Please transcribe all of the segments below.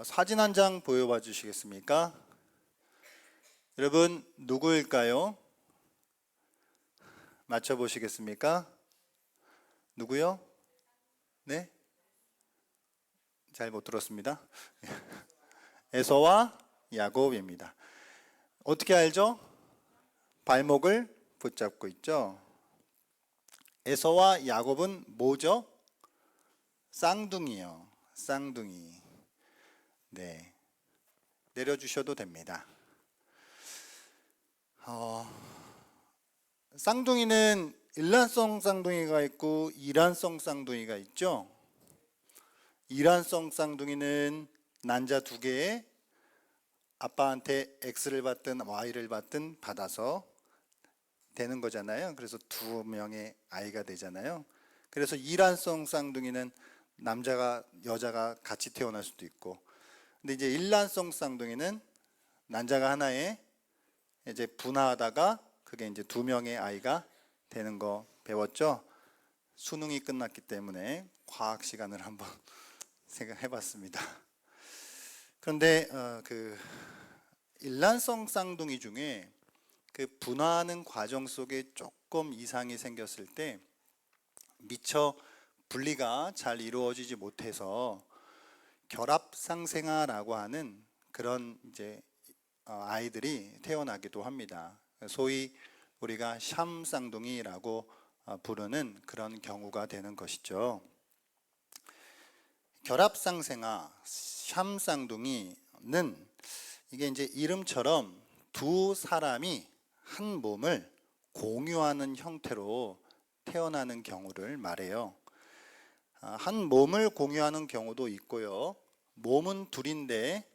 사진 한 장 보여봐 주시겠습니까? 여러분 누구일까요? 맞춰보시겠습니까? 누구요? 네? 잘 못 들었습니다. 에서와 야곱입니다. 어떻게 알죠? 발목을 붙잡고 있죠. 에서와 야곱은 뭐죠? 쌍둥이요. 쌍둥이. 네. 내려주셔도 됩니다. 쌍둥이는 일란성 쌍둥이가 있고 이란성 쌍둥이가 있죠. 이란성 쌍둥이는 난자 두 개에 아빠한테 X를 받든 Y를 받든 받아서 되는 거잖아요. 그래서 두 명의 아이가 되잖아요. 그래서 이란성 쌍둥이는 남자가 여자가 같이 태어날 수도 있고, 근데 이제 일란성 쌍둥이는 난자가 하나에 이제 분화하다가 그게 이제 두 명의 아이가 되는 거 배웠죠? 수능이 끝났기 때문에 과학 시간을 한번 생각해 봤습니다. 그런데 그 일란성 쌍둥이 중에 그 분화하는 과정 속에 조금 이상이 생겼을 때 미처 분리가 잘 이루어지지 못해서 결합상생아라고 하는 그런 이제 아이들이 태어나기도 합니다. 소위 우리가 샴 쌍둥이라고 부르는 그런 경우가 되는 것이죠. 결합상생아, 샴 쌍둥이는 이게 이제 이름처럼 두 사람이 한 몸을 공유하는 형태로 태어나는 경우를 말해요. 한 몸을 공유하는 경우도 있고요. 몸은 둘인데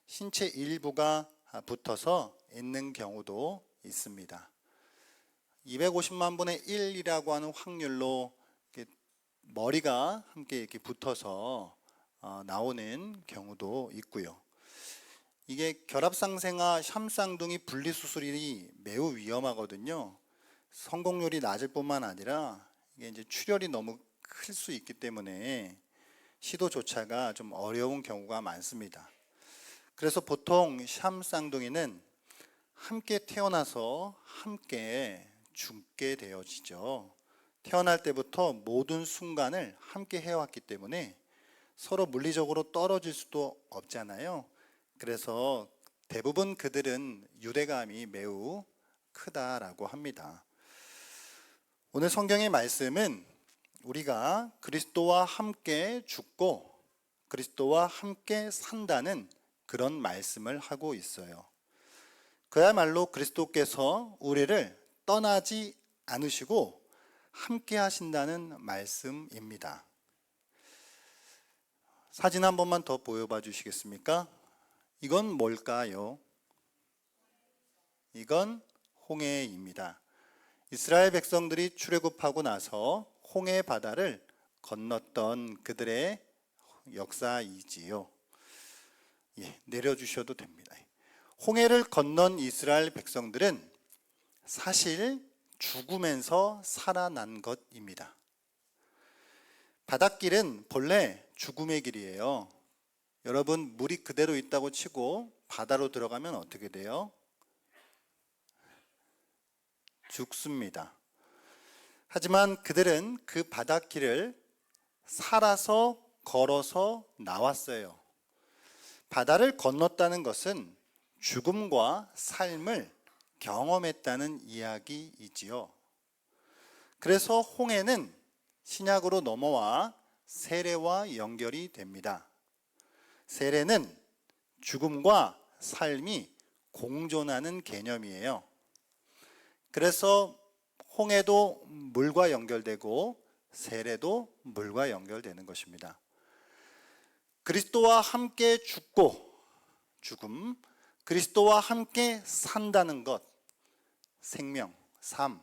신체 일부가 붙어서 있는 경우도 있습니다. 250만 분의 1이라고 하는 확률로 머리가 함께 이렇게 붙어서 나오는 경우도 있고요. 이게 결합상생아 샴쌍둥이 분리수술이 매우 위험하거든요. 성공률이 낮을 뿐만 아니라 이게 이제 출혈이 너무 클 수 있기 때문에 시도조차가 좀 어려운 경우가 많습니다. 그래서 보통 샴 쌍둥이는 함께 태어나서 함께 죽게 되어지죠. 태어날 때부터 모든 순간을 함께 해왔기 때문에 서로 물리적으로 떨어질 수도 없잖아요. 그래서 대부분 그들은 유대감이 매우 크다라고 합니다. 오늘 성경의 말씀은 우리가 그리스도와 함께 죽고 그리스도와 함께 산다는 그런 말씀을 하고 있어요. 그야말로 그리스도께서 우리를 떠나지 않으시고 함께 하신다는 말씀입니다. 사진 한 번만 더 보여봐 주시겠습니까? 이건 뭘까요? 이건 홍해입니다. 이스라엘 백성들이 출애굽하고 나서 홍해 바다를 건넜던 그들의 역사이지요. 내려주셔도 됩니다. 홍해를 건넌 이스라엘 백성들은 사실 죽으면서 살아난 것입니다. 바닷길은 본래 죽음의 길이에요. 여러분, 물이 그대로 있다고 치고 바다로 들어가면 어떻게 돼요? 죽습니다. 하지만 그들은 그 바닷길을 살아서 걸어서 나왔어요. 바다를 건넜다는 것은 죽음과 삶을 경험했다는 이야기이지요. 그래서 홍해는 신약으로 넘어와 세례와 연결이 됩니다. 세례는 죽음과 삶이 공존하는 개념이에요. 그래서 홍해도 물과 연결되고 세례도 물과 연결되는 것입니다. 그리스도와 함께 죽고 죽음, 그리스도와 함께 산다는 것, 생명, 삶.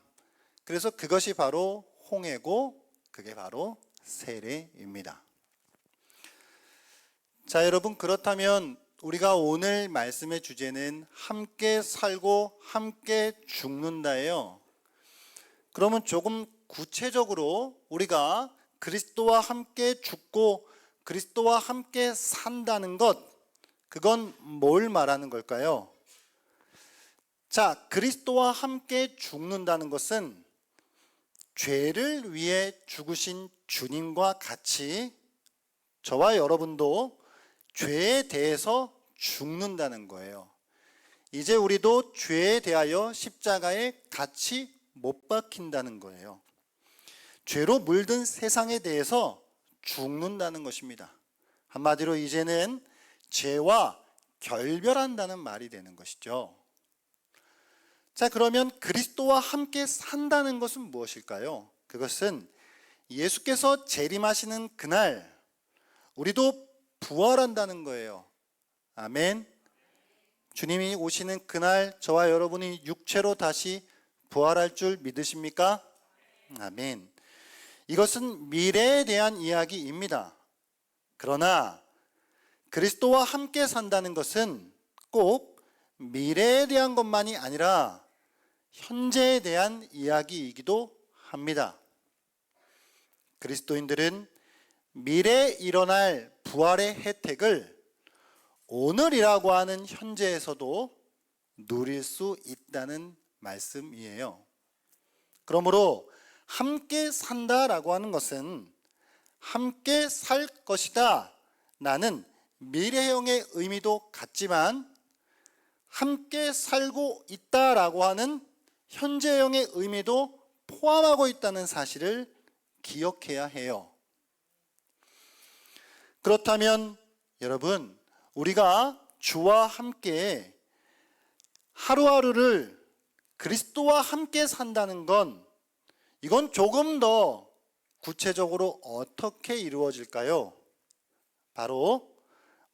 그래서 그것이 바로 홍해고 그게 바로 세례입니다. 자, 여러분, 그렇다면 우리가 오늘 말씀의 주제는 함께 살고 함께 죽는다예요. 그러면 조금 구체적으로 우리가 그리스도와 함께 죽고 그리스도와 함께 산다는 것, 그건 뭘 말하는 걸까요? 자, 그리스도와 함께 죽는다는 것은 죄를 위해 죽으신 주님과 같이 저와 여러분도 죄에 대해서 죽는다는 거예요. 이제 우리도 죄에 대하여 십자가에 같이 못 박힌다는 거예요. 죄로 물든 세상에 대해서 죽는다는 것입니다. 한마디로 이제는 죄와 결별한다는 말이 되는 것이죠. 자, 그러면 그리스도와 함께 산다는 것은 무엇일까요? 그것은 예수께서 재림하시는 그날 우리도 부활한다는 거예요. 아멘. 주님이 오시는 그날 저와 여러분이 육체로 다시 부활할 줄 믿으십니까? 아멘. 이것은 미래에 대한 이야기입니다. 그러나 그리스도와 함께 산다는 것은 꼭 미래에 대한 것만이 아니라 현재에 대한 이야기이기도 합니다. 그리스도인들은 미래에 일어날 부활의 혜택을 오늘이라고 하는 현재에서도 누릴 수 있다는 말씀이에요. 그러므로 함께 산다라고 하는 것은 함께 살 것이다 라는 미래형의 의미도 같지만 함께 살고 있다라고 하는 현재형의 의미도 포함하고 있다는 사실을 기억해야 해요. 그렇다면 여러분, 우리가 주와 함께 하루하루를 그리스도와 함께 산다는 건 이건 조금 더 구체적으로 어떻게 이루어질까요? 바로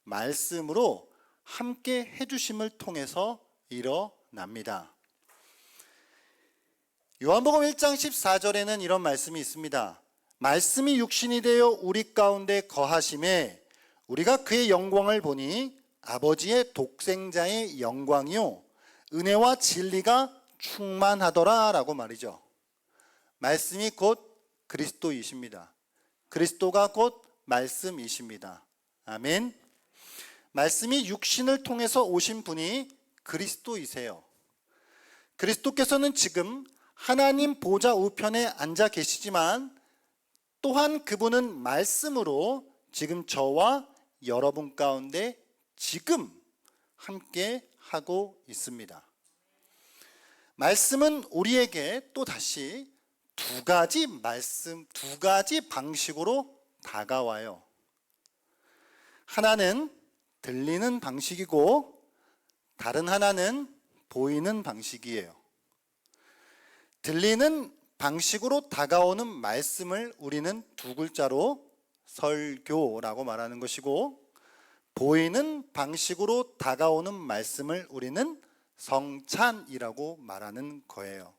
말씀으로 함께 해주심을 통해서 일어납니다. 요한복음 1장 14절에는 이런 말씀이 있습니다. 말씀이 육신이 되어 우리 가운데 거하심에 우리가 그의 영광을 보니 아버지의 독생자의 영광이요 은혜와 진리가 충만하더라 라고 말이죠. 말씀이 곧 그리스도이십니다. 그리스도가 곧 말씀이십니다. 아멘. 말씀이 육신을 통해서 오신 분이 그리스도이세요. 그리스도께서는 지금 하나님 보좌 우편에 앉아 계시지만 또한 그분은 말씀으로 지금 저와 여러분 가운데 지금 함께 하고 있습니다. 말씀은 우리에게 또 다시 두 가지 방식으로 다가와요. 하나는 들리는 방식이고 다른 하나는 보이는 방식이에요. 들리는 방식으로 다가오는 말씀을 우리는 두 글자로 설교라고 말하는 것이고 보이는 방식으로 다가오는 말씀을 우리는 성찬이라고 말하는 거예요.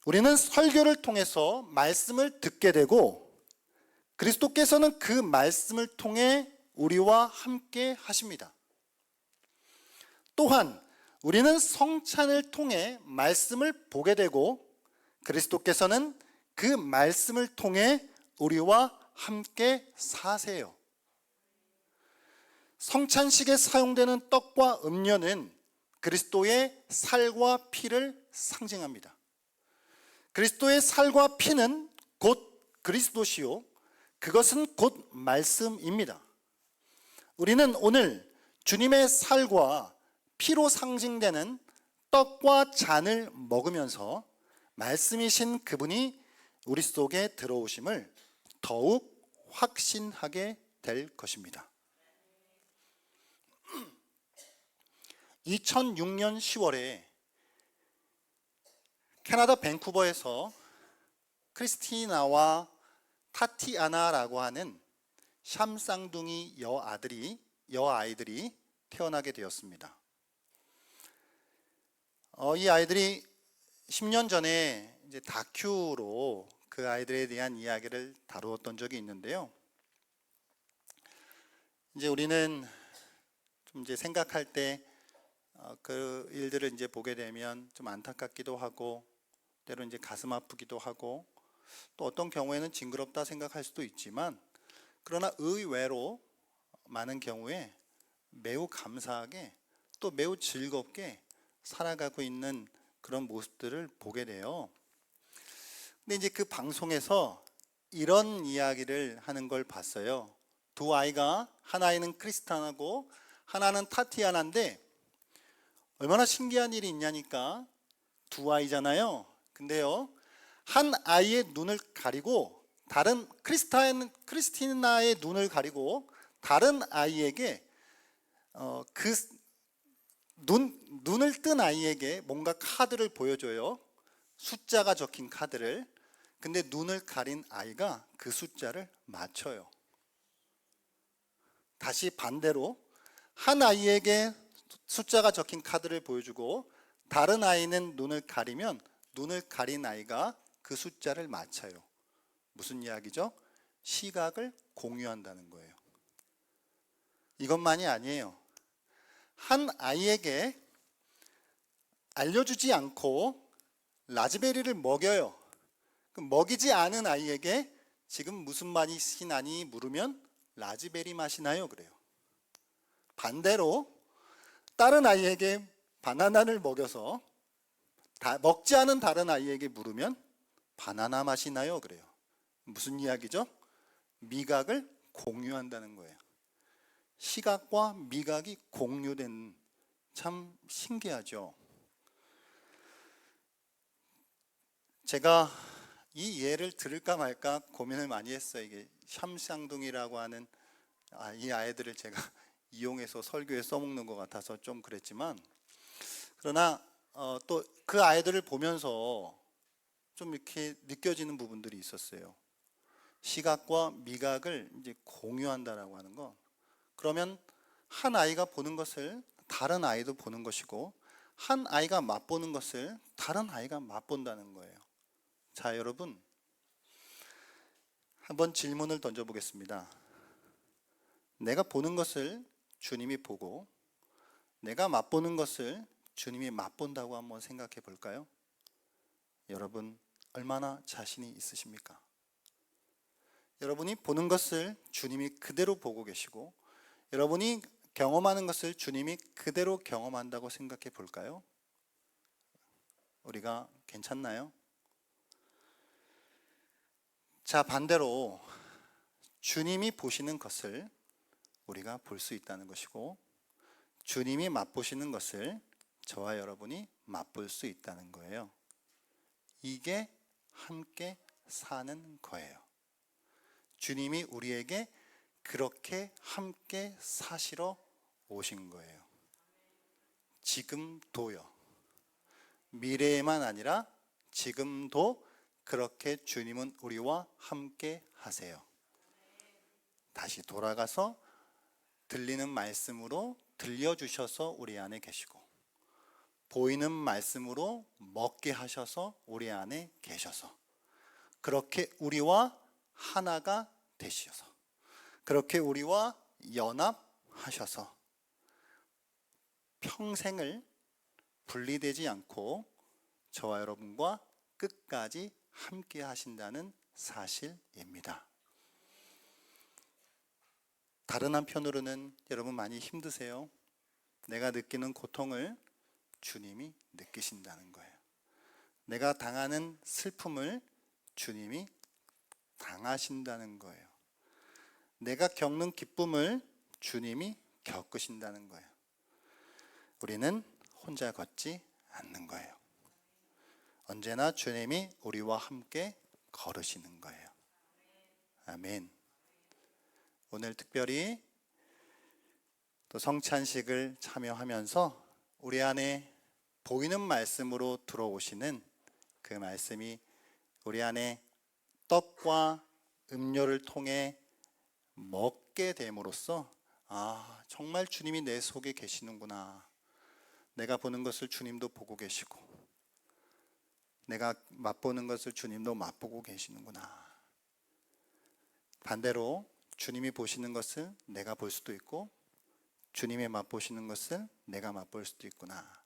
우리는 설교를 통해서 말씀을 듣게 되고 그리스도께서는 그 말씀을 통해 우리와 함께 하십니다. 또한 우리는 성찬을 통해 말씀을 보게 되고 그리스도께서는 그 말씀을 통해 우리와 함께 사세요. 성찬식에 사용되는 떡과 음료는 그리스도의 살과 피를 상징합니다. 그리스도의 살과 피는 곧 그리스도시요 그것은 곧 말씀입니다. 우리는 오늘 주님의 살과 피로 상징되는 떡과 잔을 먹으면서 말씀이신 그분이 우리 속에 들어오심을 더욱 확신하게 될 것입니다. 2006년 10월에 캐나다 밴쿠버에서 크리스티나와 타티아나라고 하는 샴쌍둥이 여아이들이 태어나게 되었습니다. 이 아이들이 10년 전에 이제 다큐로 그 아이들에 대한 이야기를 다루었던 적이 있는데요. 이제 우리는 좀 이제 생각할 때 그 일들을 이제 보게 되면 좀 안타깝기도 하고 때로 이제 가슴 아프기도 하고 또 어떤 경우에는 징그럽다 생각할 수도 있지만 그러나 의외로 많은 경우에 매우 감사하게 또 매우 즐겁게 살아가고 있는 그런 모습들을 보게 돼요. 근데 이제 그 방송에서 이런 이야기를 하는 걸 봤어요. 두 아이가, 한 아이는 크리스탄하고 하나는 타티아나인데 얼마나 신기한 일이 있냐니까, 두 아이잖아요. 근데요, 한 아이의 눈을 가리고 다른 크리스티나의 눈을 가리고 다른 아이에게 그 눈을 뜬 아이에게 뭔가 카드를 보여줘요. 숫자가 적힌 카드를. 근데 눈을 가린 아이가 그 숫자를 맞춰요. 다시 반대로 한 아이에게 숫자가 적힌 카드를 보여주고 다른 아이는 눈을 가리면 눈을 가린 아이가 그 숫자를 맞춰요. 무슨 이야기죠? 시각을 공유한다는 거예요. 이것만이 아니에요. 한 아이에게 알려주지 않고 라즈베리를 먹여요. 그럼 먹이지 않은 아이에게 지금 무슨 맛이 나니 물으면 라즈베리 맛이 나요. 그래요. 반대로 다른 아이에게 바나나를 먹여서 먹지 않은 다른 아이에게 물으면 바나나 맛이 나요. 그래요. 무슨 이야기죠? 미각을 공유한다는 거예요. 시각과 미각이 공유된, 참 신기하죠. 제가 이 예를 들을까 말까 고민을 많이 했어요. 이게 샴쌍둥이라고 하는 이 아이들을 제가 이용해서 설교에 써먹는 것 같아서 좀 그랬지만, 그러나 또 그 아이들을 보면서 좀 이렇게 느껴지는 부분들이 있었어요. 시각과 미각을 이제 공유한다라고 하는 거. 그러면 한 아이가 보는 것을 다른 아이도 보는 것이고, 한 아이가 맛보는 것을 다른 아이가 맛본다는 거예요. 자, 여러분, 한번 질문을 던져보겠습니다. 내가 보는 것을 주님이 보고 내가 맛보는 것을 주님이 맛본다고 한번 생각해 볼까요? 여러분, 얼마나 자신이 있으십니까? 여러분이 보는 것을 주님이 그대로 보고 계시고 여러분이 경험하는 것을 주님이 그대로 경험한다고 생각해 볼까요? 우리가 괜찮나요? 자, 반대로 주님이 보시는 것을 우리가 볼 수 있다는 것이고 주님이 맛보시는 것을 저와 여러분이 맛볼 수 있다는 거예요. 이게 함께 사는 거예요. 주님이 우리에게 그렇게 함께 사시러 오신 거예요. 지금도요. 미래에만 아니라 지금도 그렇게 주님은 우리와 함께 하세요. 다시 돌아가서 들리는 말씀으로 들려주셔서 우리 안에 계시고 보이는 말씀으로 먹게 하셔서 우리 안에 계셔서 그렇게 우리와 하나가 되시어서 그렇게 우리와 연합하셔서 평생을 분리되지 않고 저와 여러분과 끝까지 함께 하신다는 사실입니다. 다른 한편으로는 여러분 많이 힘드세요? 내가 느끼는 고통을 주님이 느끼신다는 거예요. 내가 당하는 슬픔을 주님이 당하신다는 거예요. 내가 겪는 기쁨을 주님이 겪으신다는 거예요. 우리는 혼자 걷지 않는 거예요. 언제나 주님이 우리와 함께 걸으시는 거예요. 아멘. 오늘 특별히 또 성찬식을 참여하면서 우리 안에 보이는 말씀으로 들어오시는 그 말씀이 우리 안에 떡과 음료를 통해 먹게 됨으로써 정말 주님이 내 속에 계시는구나. 내가 보는 것을 주님도 보고 계시고 내가 맛보는 것을 주님도 맛보고 계시는구나. 반대로 주님이 보시는 것을 내가 볼 수도 있고 주님이 맛보시는 것을 내가 맛볼 수도 있구나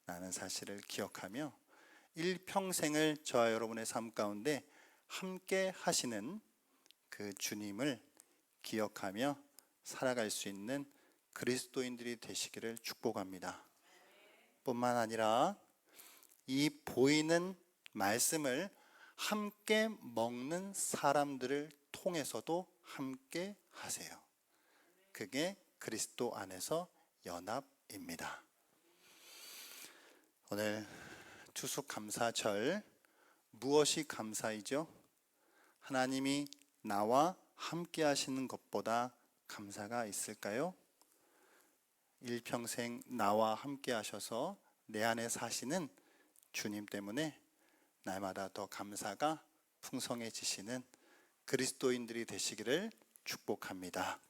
라는 사실을 기억하며 일평생을 저와 여러분의 삶 가운데 함께 하시는 그 주님을 기억하며 살아갈 수 있는 그리스도인들이 되시기를 축복합니다. 뿐만 아니라 이 보이는 말씀을 함께 먹는 사람들을 통해서도 함께 하세요. 그게 그리스도 안에서 연합입니다. 오늘 추수감사절, 무엇이 감사이죠? 하나님이 나와 함께 하시는 것보다 감사가 있을까요? 일평생 나와 함께 하셔서 내 안에 사시는 주님 때문에 날마다 더 감사가 풍성해지시는 그리스도인들이 되시기를 축복합니다.